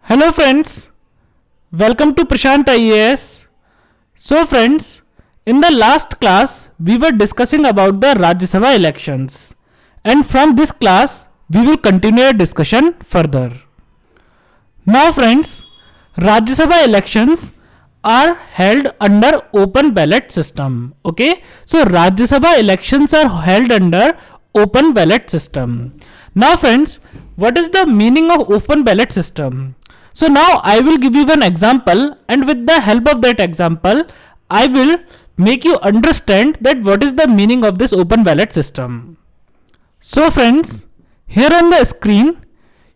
Hello friends, welcome to Prashant IAS. So friends, in the last class we were discussing about the Rajya Sabha elections, and from this class we will continue our discussion further. Now friends, Rajya Sabha elections are held under open ballot system. Okay, so Rajya Sabha elections are held under open ballot system. Now friends, what is the meaning of open ballot system? So now I will give you an example, and with the help of that example I will make you understand that what is the meaning of this open ballot system. So friends, here on the screen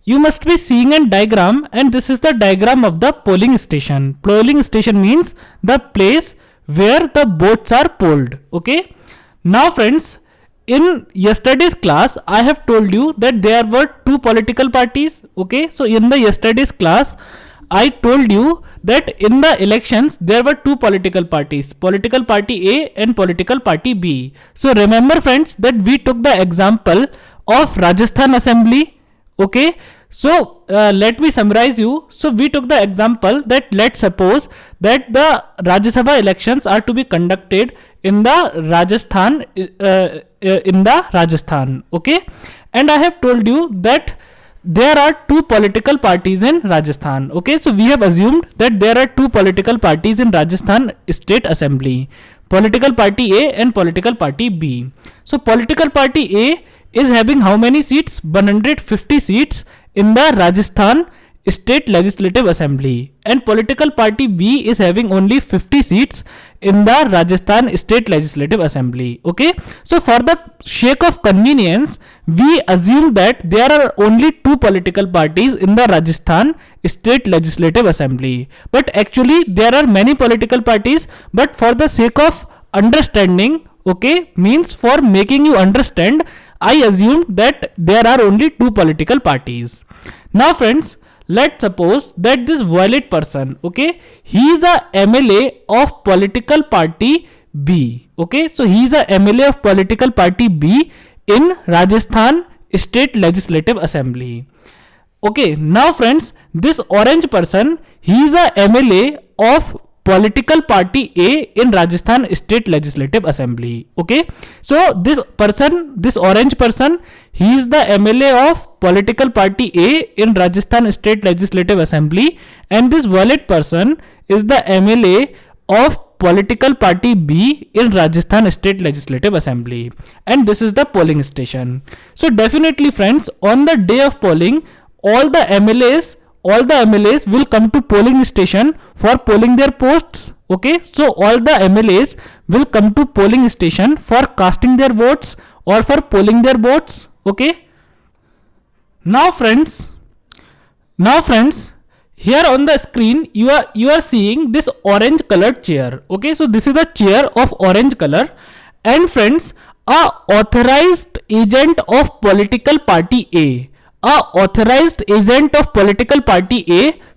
you must be seeing a diagram, and this is the diagram of the polling station. Polling station means the place where the votes are polled. Okay. Now friends, in yesterday's class I have told you that there were two political parties. Okay, so in the yesterday's class I told you that in the elections there were two political parties, political party A and political party B. So remember friends that we took the example of Rajasthan Assembly. Okay, so let me summarize you. So we took the example that let's suppose that the Rajya Sabha elections are to be conducted in the Rajasthan. Okay, and I have told you that there are two political parties in Rajasthan. Okay, so we have assumed that there are two political parties in Rajasthan State Assembly, political party A and political party B. So political party A is having how many seats? 150 seats in the Rajasthan State Legislative Assembly, and political party B is having only 50 seats in the Rajasthan State Legislative Assembly. Okay, so for the sake of convenience we assume that there are only two political parties in the Rajasthan State Legislative Assembly, but actually there are many political parties, but for the sake of understanding, okay, means for making you understand, I assume that there are only two political parties. Now friends, let's suppose that this Violet person, okay, he is a MLA of political party B. Okay, so he is a MLA of political party B in Rajasthan State Legislative Assembly. Okay, now friends, this orange person, he is a MLA of political party A in Rajasthan State Legislative Assembly. Okay, so this orange person, he is the MLA of political party A in Rajasthan State Legislative Assembly, and this violet person is the MLA of political party B in Rajasthan State Legislative Assembly, and this is the polling station. So definitely friends, on the day of polling, all the MLAs will come to polling station for polling their posts. Okay, so all the MLAs will come to polling station for casting their votes or for polling their votes. Okay, now friends, here on the screen you are seeing this orange colored chair. Okay, so this is the chair of orange color, and friends, a authorized agent of political party A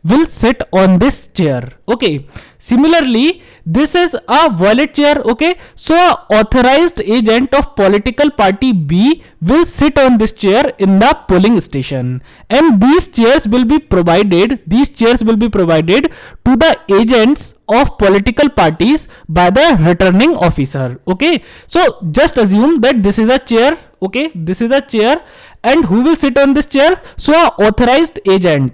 will sit on this chair. Okay, similarly this is a violet chair. Okay, so a authorized agent of political party B will sit on this chair in the polling station, and these chairs will be provided to the agents of political parties by the returning officer. Okay, so just assume that this is a chair. Okay, this is a chair, and who will sit on this chair? So a authorized agent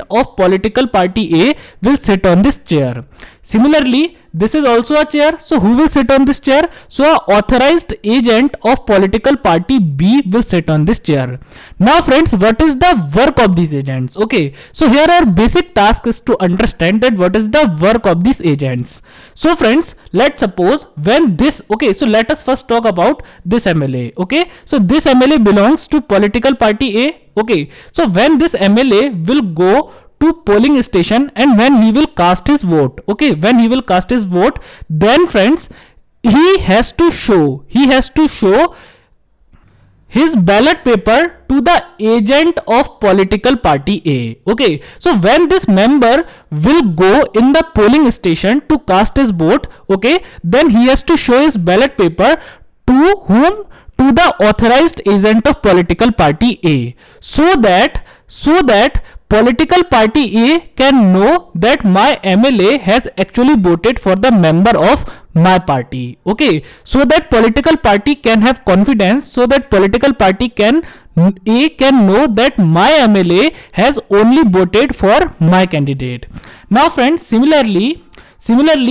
of political party A will sit on this chair. Similarly, this is also a chair, so who will sit on this chair? So a authorized agent of political party B will sit on this chair. Now friends, what is the work of these agents? Okay, so here our basic task is to understand that what is the work of these agents. So friends, let's suppose when this, okay, so let us first talk about this MLA. Okay, so this MLA belongs to political party A. Okay, so when this MLA will go to polling station and when he will cast his vote, okay, then friends, he has to show his ballot paper to the agent of political party A. Okay, so when this member will go in the polling station to cast his vote, okay, then he has to show his ballot paper to whom? To the authorized agent of political party A, so that political party A can know that my MLA has actually voted for the member of my party. Okay, so that political party can have confidence, so that political party can know that my MLA has only voted for my candidate. Now friends, similarly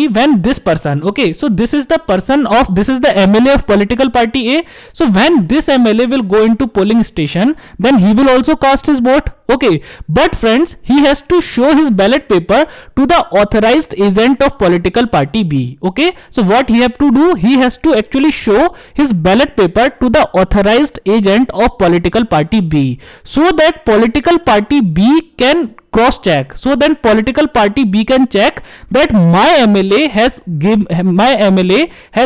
when this person, okay, so this is the MLA of political party A. So when this MLA will go into polling station, then he will also cast his vote. Okay, but friends, he has to show his ballot paper to the authorized agent of political party B. Okay, so what he have to do, he has to actually show his ballot paper to the authorized agent of political party B, so that political party B can cross check. So then political party B can check that my MLA has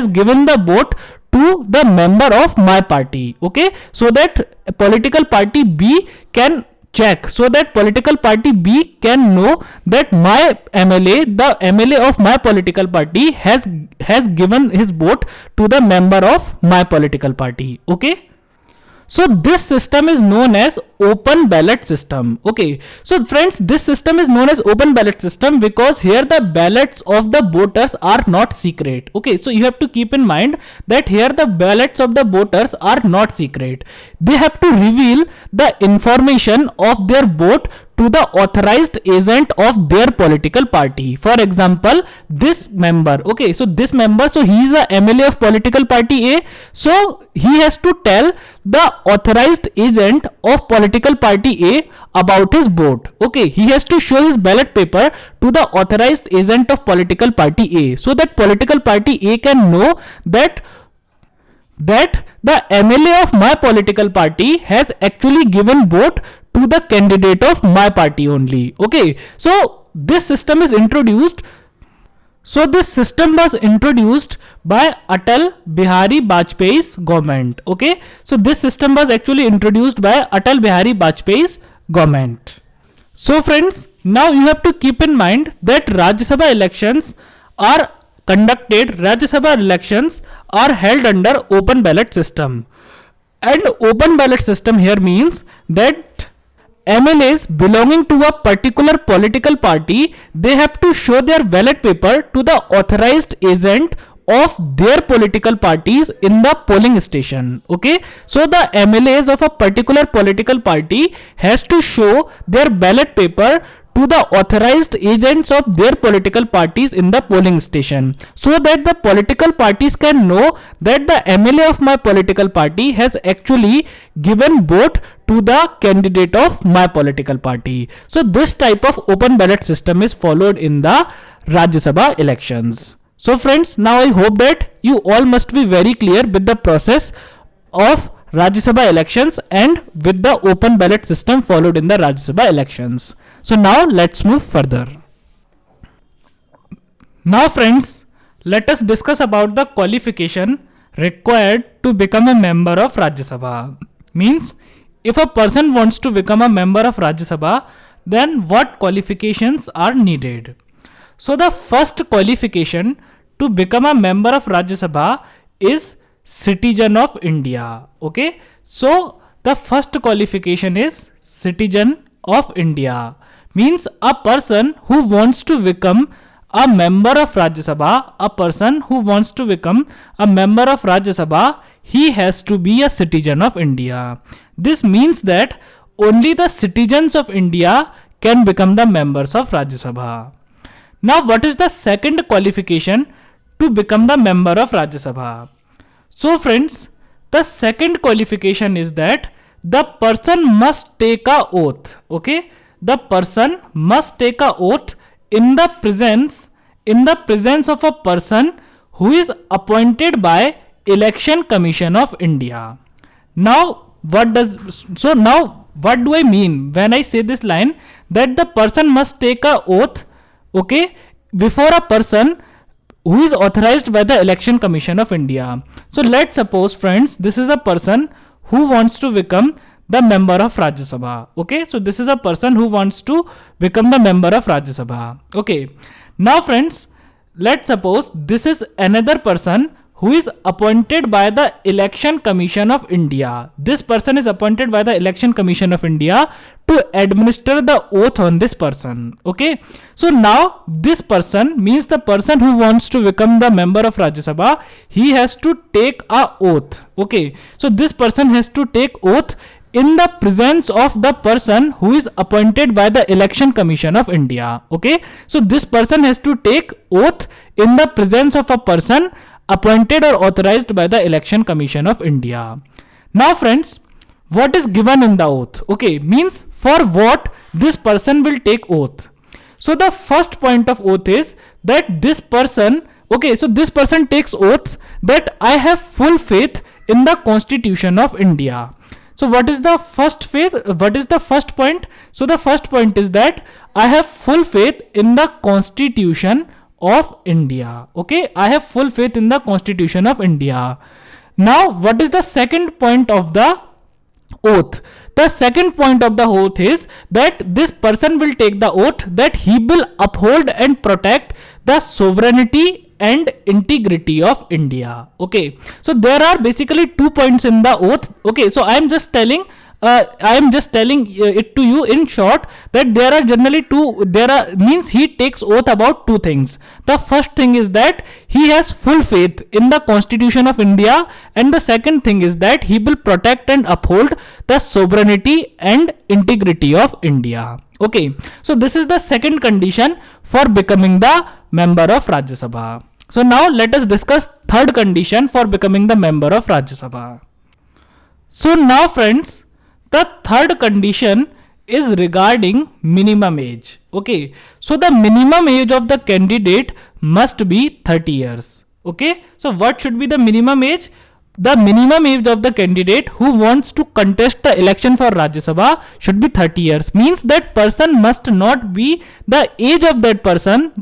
given the vote to the member of my party. Okay, so that political party B can check, so that political party B can know that my MLA, the MLA of my political party, has given his vote to the member of my political party. Okay, so this system is known as open ballot system. Okay, so friends, this system is known as open ballot system because here the ballots of the voters are not secret. Okay, so you have to keep in mind that here the ballots of the voters are not secret. They have to reveal the information of their vote to the authorized agent of their political party. For example, this member, okay, so this member, so he is a MLA of political party A, so he has to tell the authorized agent of political party A about his vote. Okay, he has to show his ballot paper to the authorized agent of political party A, so that political party A can know that the MLA of my political party has actually given vote to the candidate of my party only. Okay, so this system is introduced. So this system was introduced by Atal Bihari Vajpayee's government. Okay, so this system was actually introduced by Atal Bihari Vajpayee's government. So friends, now you have to keep in mind that Rajya Sabha elections are held under open ballot system. And open ballot system here means that MLAs belonging to a particular political party, they have to show their ballot paper to the authorized agent of their political parties in the polling station. Okay, so the MLAs of a particular political party has to show their ballot paper to the authorized agents of their political parties in the polling station, so that the political parties can know that the MLA of my political party has actually given vote to the candidate of my political party. So this type of open ballot system is followed in the Rajya Sabha elections. So friends, now I hope that you all must be very clear with the process of Rajya Sabha elections and with the open ballot system followed in the Rajya Sabha elections. So now let's move further. Now friends, let us discuss about the qualification required to become a member of Rajya Sabha. Means, if a person wants to become a member of Rajya Sabha, then what qualifications are needed? So the first qualification to become a member of Rajya Sabha is citizen of India. Okay, so the first qualification is citizen of India. Means a person who wants to become a member of Rajya Sabha, he has to be a citizen of India. This means that only the citizens of India can become the members of Rajya Sabha. Now, what is the second qualification to become the member of Rajya Sabha? So friends, the second qualification is that the person must take a oath. Okay, the person must take a oath in the presence of a person who is appointed by Election Commission of India. Now what do I mean when I say this line, that the person must take a oath, okay, before a person who is authorized by the Election Commission of India. So let's suppose friends, this is a person who wants to become the member of Rajya Sabha. Okay, so this is a person who wants to become the member of Rajya Sabha. Okay, now friends, let's suppose this is another person who is appointed by the Election Commission of India. This person is appointed by the Election Commission of India to administer the oath on this person. Okay. So now this person means the person who wants to become the member of Rajya Sabha, he has to take a oath. Okay. So this person has to take oath in the presence of the person who is appointed by the Election Commission of India. Okay. So this person has to take oath in the presence of a person appointed or authorized by the Election Commission of India. Now friends, what is given in the oath? Okay, means for what this person will take oath. So the first point of oath is that this person, okay, so this person takes oaths that I have full faith in the Constitution of India. So what is the first faith? What is the first point? So the first point is that I have full faith in the Constitution of India. Okay, I have full faith in the Constitution of India. Now, what is the second point of the oath? The second point of the oath is that this person will take the oath that he will uphold and protect the sovereignty and integrity of India. Okay, so there are basically 2 points in the oath. Okay, so I am just telling it to you in short that there are generally means he takes oath about 2 things. The first thing is that he has full faith in the Constitution of India, and the second thing is that he will protect and uphold the sovereignty and integrity of India. Okay, so this is the second condition for becoming the member of Rajya Sabha. So now let us discuss third condition for becoming the member of Rajya Sabha. So now friends, the third condition is regarding minimum age. Okay, so the minimum age of the candidate must be 30 years. Okay, so what should be the minimum age? The minimum age of the candidate who wants to contest the election for Rajya Sabha should be 30 years. Means that person must not be, the age of that person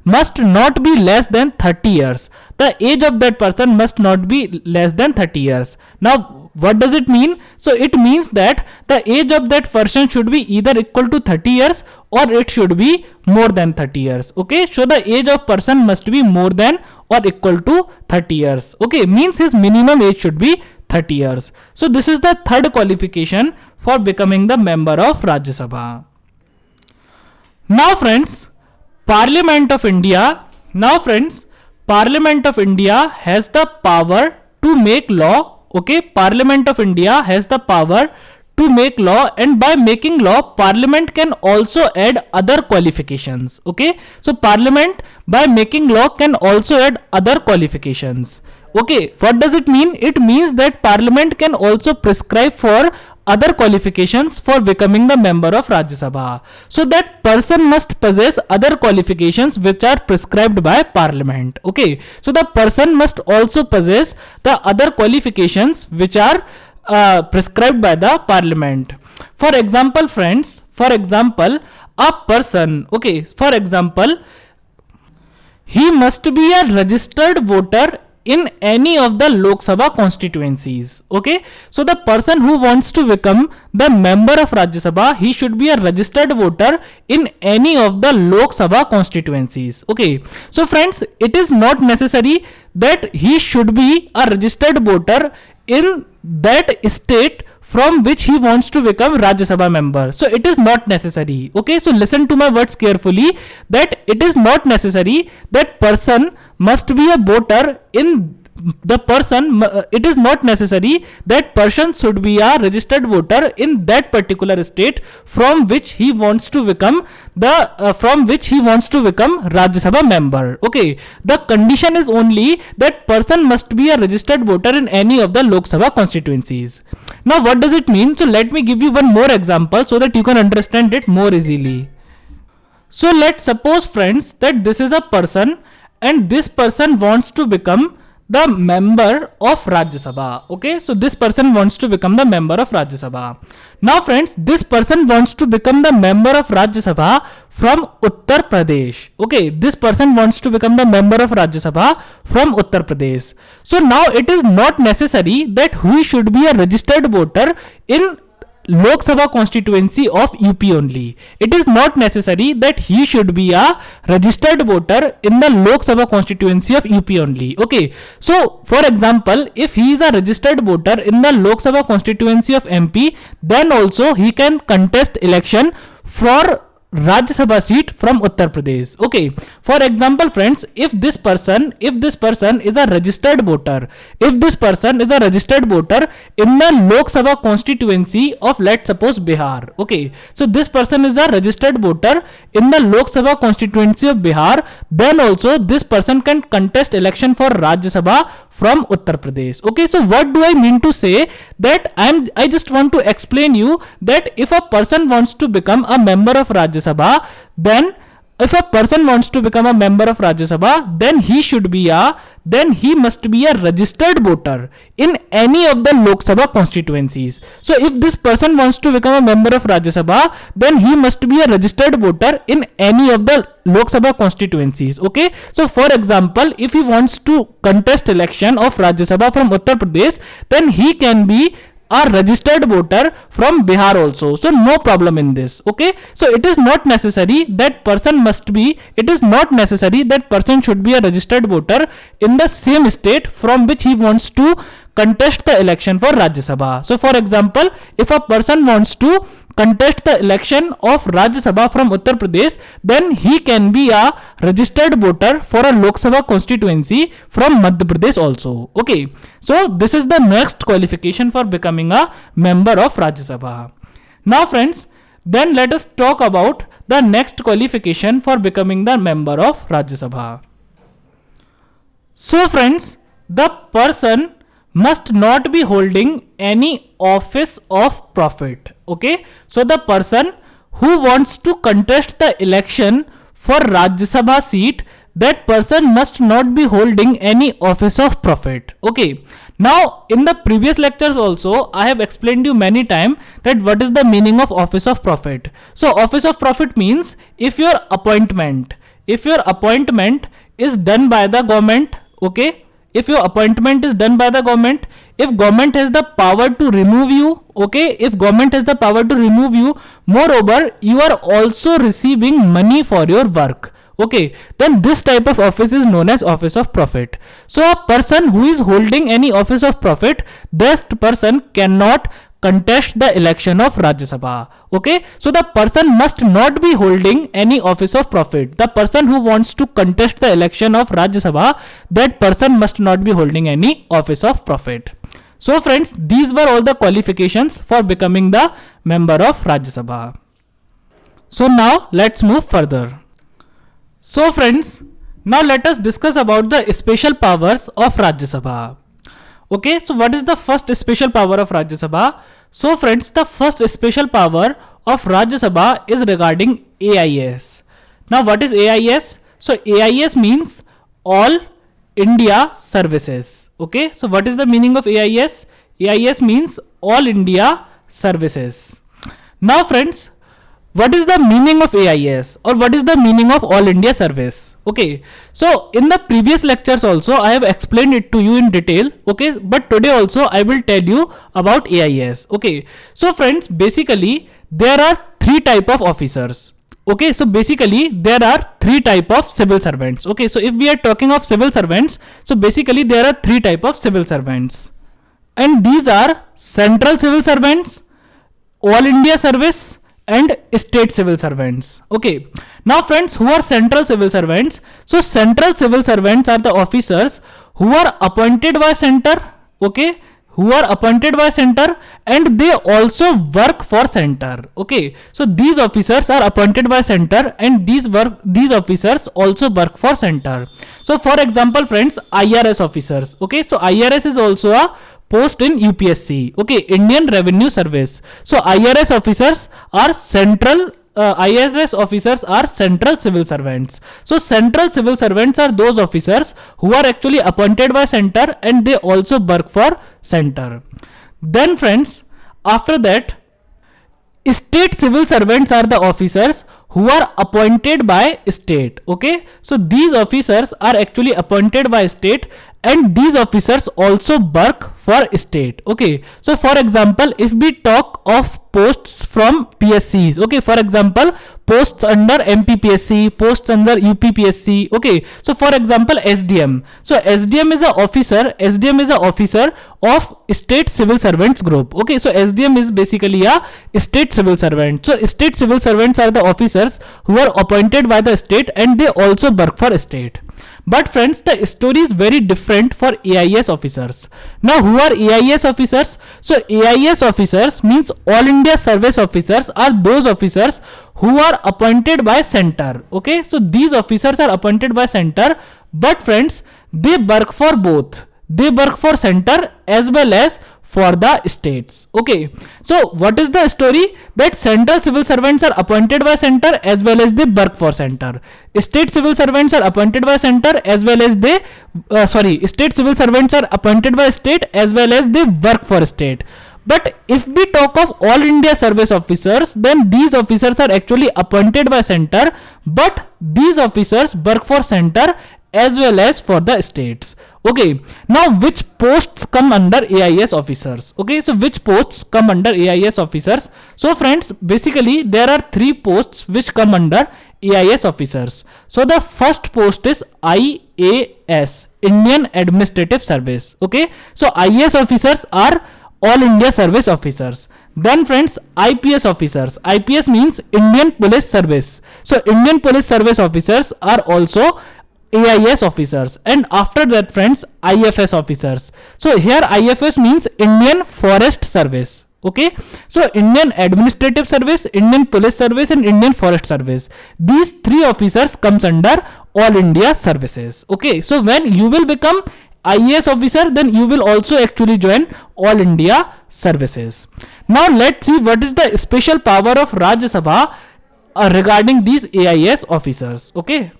must not be less than 30 years. The age of that person must not be less than 30 years. Now, what does it mean? So it means that the age of that person should be either equal to 30 years or it should be more than 30 years. Okay, so the age of person must be more than or equal to 30 years. Okay, means his minimum age should be 30 years. So this is the third qualification for becoming the member of Rajya Sabha. Now friends, Parliament of India has the power to make law. Okay, Parliament of India has the power to make law, and by making law, Parliament can also add other qualifications. Okay, so Parliament by making law can also add other qualifications. Okay, what does it mean? It means that Parliament can also prescribe for other qualifications for becoming the member of Rajya Sabha. So that person must possess other qualifications which are prescribed by Parliament. Okay, so the person must also possess the other qualifications which are prescribed by the Parliament. For example, friends, a person, okay, for example, he must be a registered voter in any of the Lok Sabha constituencies. Okay, so the person who wants to become the member of Rajya Sabha, he should be a registered voter in any of the Lok Sabha constituencies. Okay, so friends, it is not necessary that he should be a registered voter in that state from which he wants to become Rajya Sabha member. So it is not necessary. Okay, so listen to my words carefully, that it is not necessary that person must be a voter in the person, it is not necessary that person should be a registered voter in that particular state from which he wants to become Rajya Sabha member. Okay, the condition is only that person must be a registered voter in any of the Lok Sabha constituencies. Now what does it mean? So let me give you one more example so that you can understand it more easily. So let's suppose, friends, that this is a person and this person wants to become the member of Rajya Sabha. Okay, so this person wants to become the member of Rajya Sabha. Now friends, this person wants to become the member of Rajya Sabha from Uttar Pradesh. Okay, this person wants to become the member of Rajya Sabha from Uttar Pradesh. So now it is not necessary that he should be a registered voter in Lok Sabha constituency of UP only. It is not necessary that he should be a registered voter in the Lok Sabha constituency of UP only. Okay, so for example, if he is a registered voter in the Lok Sabha constituency of MP, then also he can contest election for Rajya Sabha seat from Uttar Pradesh. Okay, for example friends, if this person is a registered voter, in the Lok Sabha constituency of, let's suppose, Bihar. Okay, so this person is a registered voter in the Lok Sabha constituency of Bihar, then also this person can contest election for Rajya Sabha from Uttar Pradesh. Okay, so what do I mean to say? That I just want to explain you that if a person wants to become a member of Rajya Sabha, then if a person wants to become a member of Rajya Sabha, then he must be a registered voter in any of the Lok Sabha constituencies. So if this person wants to become a member of Rajya Sabha, then he must be a registered voter in any of the Lok Sabha constituencies. Okay, so for example, if he wants to contest election of Rajya Sabha from Uttar Pradesh, then he can be a registered voter from Bihar also, so no problem in this. Okay, so it is not necessary that person should be a registered voter in the same state from which he wants to contest the election for Rajya Sabha. So for example, if a person wants to contest the election of Rajya Sabha from Uttar Pradesh, then he can be a registered voter for a Lok Sabha constituency from Madhya Pradesh also. Okay, so this is the next qualification for becoming a member of Rajya Sabha. Now friends, then let us talk about the next qualification for becoming the member of Rajya Sabha. So friends, the person must not be holding any office of profit. Okay, so the person who wants to contest the election for Rajya Sabha seat, that person must not be holding any office of profit. Okay, now in the previous lectures also I have explained you many times that what is the meaning of office of profit. So office of profit means if your appointment is done by the government. Okay, if your appointment is done by the government, if government has the power to remove you, okay, moreover you are also receiving money for your work, okay, then this type of office is known as office of profit. So a person who is holding any office of profit, that person cannot contest the election of Rajya Sabha. Okay, so the person must not be holding any office of profit. The person who wants to contest the election of Rajya Sabha, that person must not be holding any office of profit. So friends, these were all the qualifications for becoming the member of Rajya Sabha. So now let's move further. So friends, now let us discuss about the special powers of Rajya Sabha. Okay, so what is the first special power of Rajya Sabha? So friends, the first special power of Rajya Sabha is regarding AIS. Now what is AIS? So AIS means All India Services. Okay, so what is the meaning of AIS? AIS means All India Services. Now friends, what is the meaning of AIS or what is the meaning of All India Service? Okay, so in the previous lectures also I have explained it to you in detail. Okay, but today also I will tell you about AIS. Okay, so friends, basically there are three type of officers. Okay, so basically there are three type of civil servants. Okay, so if we are talking of civil servants, so basically there are three type of civil servants, and these are central civil servants, All India Service, and state civil servants. Okay, now friends, who are central civil servants? So central civil servants are the officers who are appointed by center. Okay, who are appointed by center and they also work for center. Okay, so these officers are appointed by center and these officers also work for center. So for example friends, IRS officers. Okay, so IRS is also a post in UPSC. Okay, Indian Revenue Service. So IRS officers are central civil servants. So central civil servants are those officers who are actually appointed by center and they also work for center. Then friends, after that, state civil servants are the officers who are appointed by state. Okay, so these officers are actually appointed by state and these officers also work for state. Okay, so for example, if we talk of posts from PSCs, okay, for example, posts under MPPSC, posts under UPPSC. Okay, so for example, SDM. So SDM is a officer, SDM is a officer of state civil servants group. Okay, so SDM is basically a state civil servant. So state civil servants are the officers who are appointed by the state and they also work for state. But friends, the story is very different for AIS officers. Now, who are AIS officers? So AIS officers means All India Service Officers are those officers who are appointed by center. Okay, so these officers are appointed by center, but friends, they work for both. They work for center as well as for the states. Okay, so what is the story? That central civil servants are appointed by center as well as they work for center. State civil servants are appointed by center as well as they state civil servants are appointed by state as well as they work for state. But if we talk of All India Service Officers, then these officers are actually appointed by center, but these officers work for center as well as for the states. Okay, now which posts come under AIS officers? Okay, so which posts come under AIS officers? So friends, basically there are three posts which come under AIS officers. So the first post is IAS, Indian Administrative Service. Okay, so IAS officers are All India Service Officers. Then friends, IPS officers. IPS means Indian Police Service. So Indian Police Service officers are also AIS officers. And after that friends, IFS officers. So here IFS means Indian Forest Service. Okay, so Indian Administrative Service, Indian Police Service and Indian Forest Service. These three officers comes under All India Services. Okay, so when you will become IAS officer, then you will also actually join All India Services. Now let's see what is the special power of Rajya Sabha regarding these AIS officers. Okay,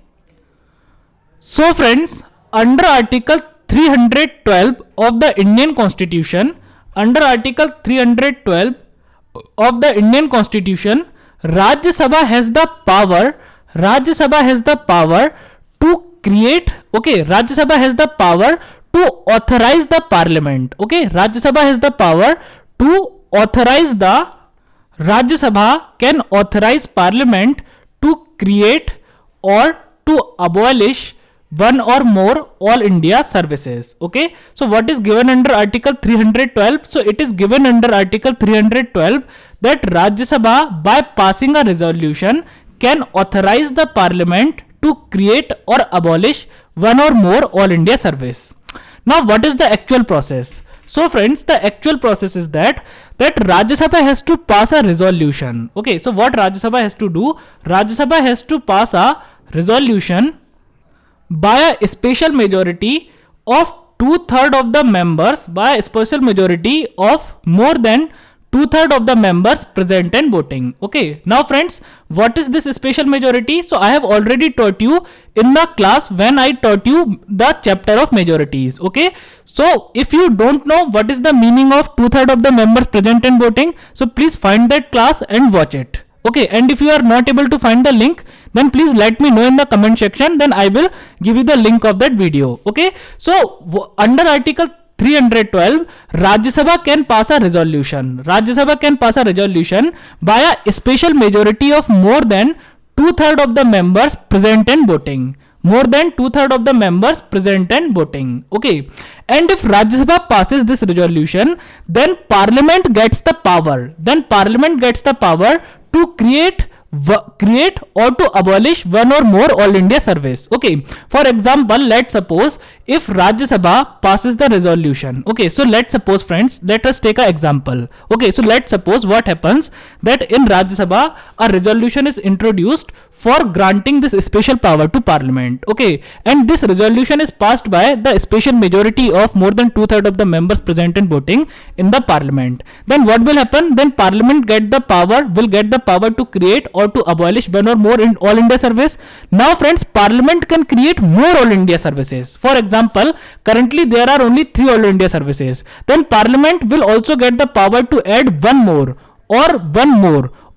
so friends, under Article 312 of the Indian Constitution, under Article 312 of the Indian Constitution, Rajya Sabha has the power, Rajya Sabha has the power to create, okay, Rajya Sabha has the power to authorize the parliament. Okay, Rajya Sabha has the power to authorize the, Rajya Sabha can authorize parliament to create or to abolish one or more All India Services. Okay, so what is given under Article 312? So it is given under Article 312 that Rajya Sabha by passing a resolution can authorize the parliament to create or abolish one or more All India Service. Now what is the actual process? So friends, the actual process is that Rajya Sabha has to pass a resolution. Okay, so what Rajya Sabha has to do? Rajya Sabha has to pass a resolution by a special majority of 2/3 of the members, by a special majority of more than 2/3 of the members present and voting. Okay, now friends, what is this special majority? So I have already taught you in the class when I taught you the chapter of majorities. Okay, so if you don't know what is the meaning of 2/3 of the members present and voting, so please find that class and watch it. Okay, and if you are not able to find the link, then please let me know in the comment section, then I will give you the link of that video. Okay, so under Article 312, Rajya Sabha can pass a resolution. Rajya Sabha can pass a resolution by a special majority of more than 2/3 of the members present and voting. More than 2/3 of the members present and voting. Okay, and if Rajya Sabha passes this resolution, then Parliament gets the power. Then Parliament gets the power to create or to abolish one or more All India Service. Okay, for example, let's suppose if Rajya Sabha passes the resolution. Okay, so let's suppose friends, let us take an example. Okay, so let's suppose what happens that in Rajya Sabha a resolution is introduced for granting this special power to Parliament. Okay, and this resolution is passed by the special majority of more than 2/3 of the members present and voting in the Parliament. Then what will happen? Then Parliament will get the power to create or to abolish one or more in All India Service. Now friends, Parliament can create more All India Services. For example, currently there are only 3 All India Services. Then Parliament will also get the power to add one more or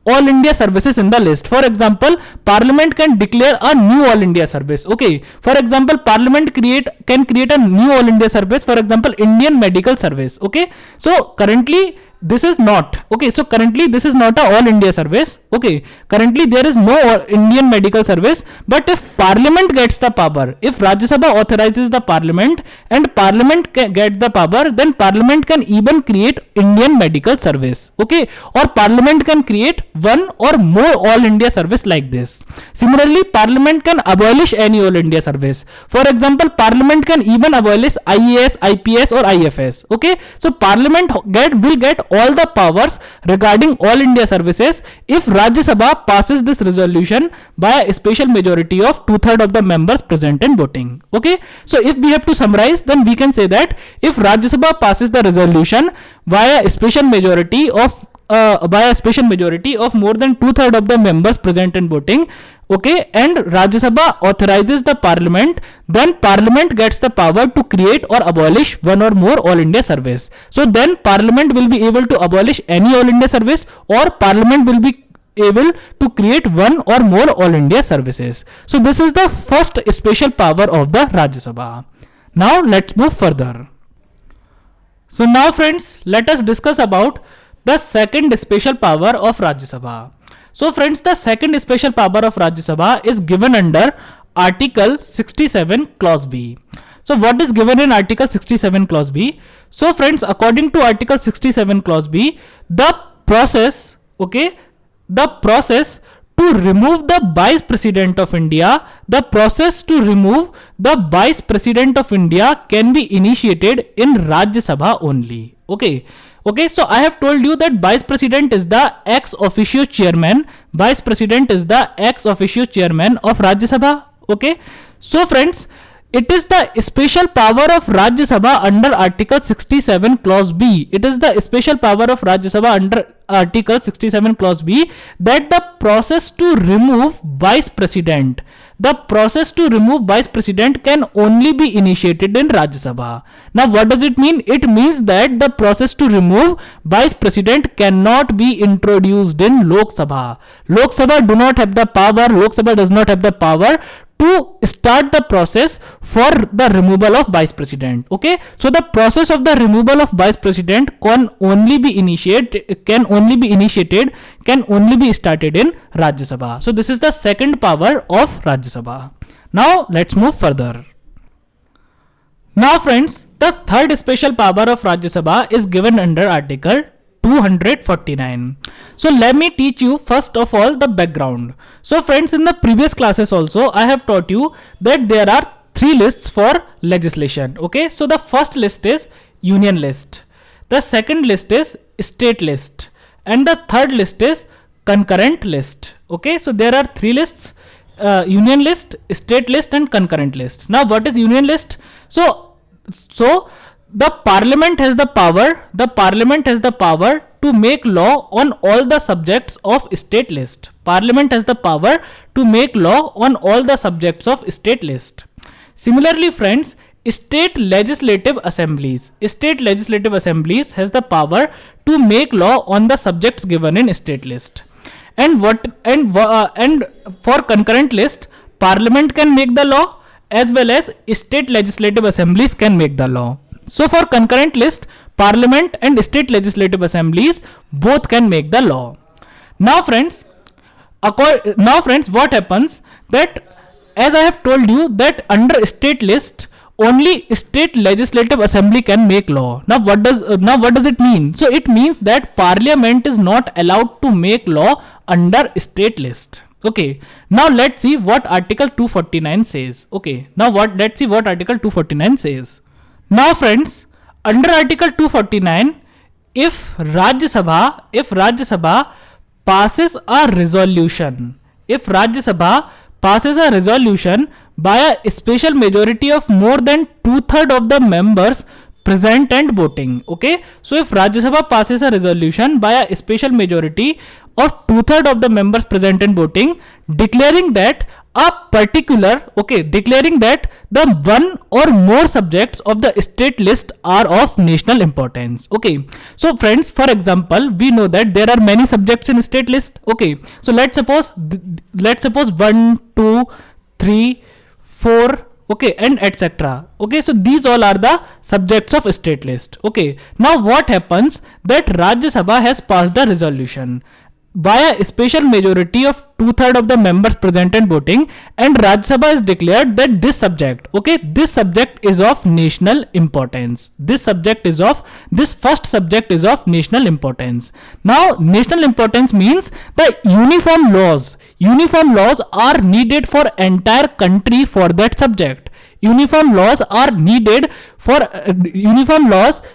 all India services in the list. For example, Parliament can declare a new all India service. Okay. For example, Parliament can create a new all India service. For example, Indian medical service. Okay. So currently this is not okay. So currently this is not a all India service. Okay. Currently there is no Indian medical service. But if Parliament gets the power, if Rajya Sabha authorizes the Parliament and Parliament can get the power, then Parliament can even create Indian medical service. Okay. Or Parliament can create one or more all India service like this. Similarly, Parliament can abolish any all India service. For example, Parliament can even abolish IAS, IPS or IFS. Okay. So Parliament will get all the powers regarding all India services if Rajya Sabha passes this resolution by a special majority of 2/3 of the members present and voting. Okay. So if we have to summarize, then we can say that if Rajya Sabha passes the resolution via a special majority of more than 2/3 of the members present and voting, okay, and Rajya Sabha authorizes the Parliament, then Parliament gets the power to create or abolish one or more all India service. So then Parliament will be able to abolish any all India service, or Parliament will be able to create one or more all India services. So this is the first special power of the Rajya Sabha. Now let's move further. So now friends, let us discuss about the second special power of Rajya Sabha. So friends, the second special power of Rajya Sabha is given under Article 67 Clause B. So what is given in Article 67 Clause B? So friends, according to Article 67 Clause B, the process to remove the Vice President of India, can be initiated in Rajya Sabha only. Okay, so I have told you that Vice President is the ex officio chairman. Vice President is the ex officio chairman of Rajya Sabha. Okay, so friends, it is the special power of Rajya Sabha under Article 67 Clause B. It is the special power of Rajya Sabha under Article 67 Clause B that the process to remove Vice President can only be initiated in Rajya Sabha. Now what does it mean? It means that the process to remove Vice President cannot be introduced in Lok Sabha. Lok Sabha does not have the power to start the process for the removal of Vice President. Okay, so the process of the removal of Vice President can only be started in Rajya Sabha. So this is the second power of Rajya Sabha. Now let's move further. Now friends, the third special power of Rajya Sabha is given under Article 249. So let me teach you first of all the background. So friends, in the previous classes also I have taught you that there are three lists for legislation. Okay, so the first list is union list, the second list is state list, and the third list is concurrent list. Okay, so there are three lists: union list, state list, and concurrent list. Now what is union list? So the Parliament has the power to make law on all the subjects of state list. Parliament has the power to make law on all the subjects of state list. Similarly friends, state legislative assemblies has the power to make law on the subjects given in state list. And for concurrent list, Parliament can make the law as well as state legislative assemblies can make the law. So for concurrent list, Parliament and state legislative assemblies both can make the law. Now friends, what happens that, as I have told you, that under state list only state legislative assembly can make law. Now what does it mean? So it means that Parliament is not allowed to make law under state list. Okay, now let's see what Article 249 says. Let's see what Article 249 says. Now friends, under Article 249, if Rajya Sabha passes a resolution by a special majority of more than 2/3 of the members present and voting. Okay, so if Rajya Sabha passes a resolution by a special majority of 2/3 of the members present and voting, declaring that declaring that the one or more subjects of the state list are of national importance. Okay, so friends, for example, we know that there are many subjects in state list. Okay, so let's suppose 1, 2, 3, 4, okay, and etc. Okay, so these all are the subjects of state list. Okay, now what happens that Rajya Sabha has passed the resolution by a special majority of 2/3 of the members present and voting, and Rajya Sabha has declared that this subject is of national importance. This first subject is of national importance. Now, national importance means the uniform laws are needed for entire country for that subject. Uniform laws are needed for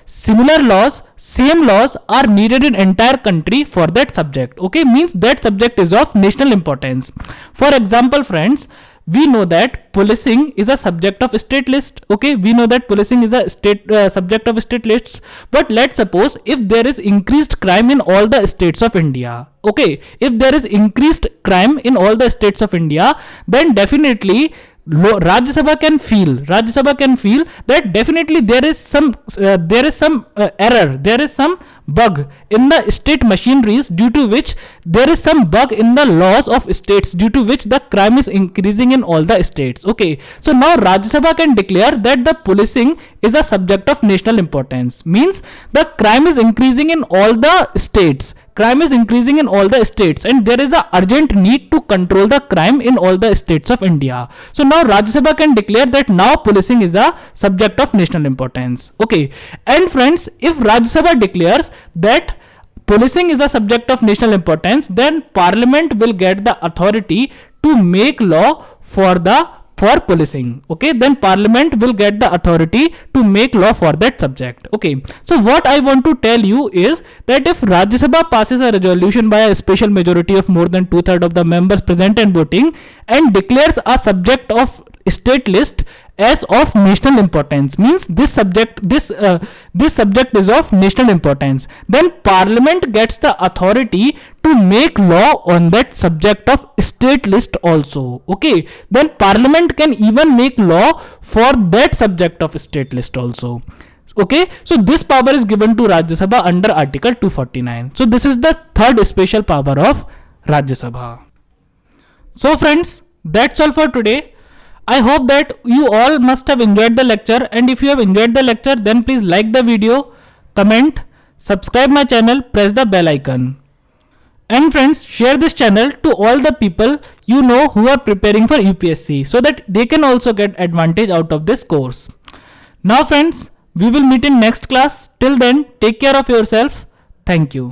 similar laws, same laws are needed in entire country for that subject. Okay, means that subject is of national importance. For example, friends, we know that policing is a subject of state list. Okay, we know that policing is a subject of state lists. But let's suppose if there is increased crime in all the states of India. Okay, if there is increased crime in all the states of India, then definitely Rajya Sabha can feel that definitely there is some error, there is some bug in the state machineries, due to which there is some bug in the laws of states, due to which the crime is increasing in all the states. Okay, so now Rajya Sabha can declare that the policing is a subject of national importance, means the crime is increasing in all the states. And there is a urgent need to control the crime in all the states of India. So now Rajya Sabha can declare that now policing is a subject of national importance. Okay, and friends, if Rajya Sabha declares that policing is a subject of national importance, then Parliament will get the authority to make law for policing. Okay, then Parliament will get the authority to make law for that subject. Okay, so what I want to tell you is that if Rajya Sabha passes a resolution by a special majority of more than 2/3 of the members present and voting, and declares a subject of state list as of national importance, means this subject is of national importance, then Parliament gets the authority to make law on that subject of state list also. Okay, then Parliament can even make law for that subject of state list also. Okay, so this power is given to Rajya Sabha under Article 249. So this is the third special power of Rajya Sabha. So friends, that's all for today. I hope that you all must have enjoyed the lecture, and if you have enjoyed the lecture, then please like the video, comment, subscribe my channel, press the bell icon. And friends, share this channel to all the people you know who are preparing for UPSC, so that they can also get advantage out of this course. Now friends, we will meet in next class. Till then, take care of yourself. Thank you.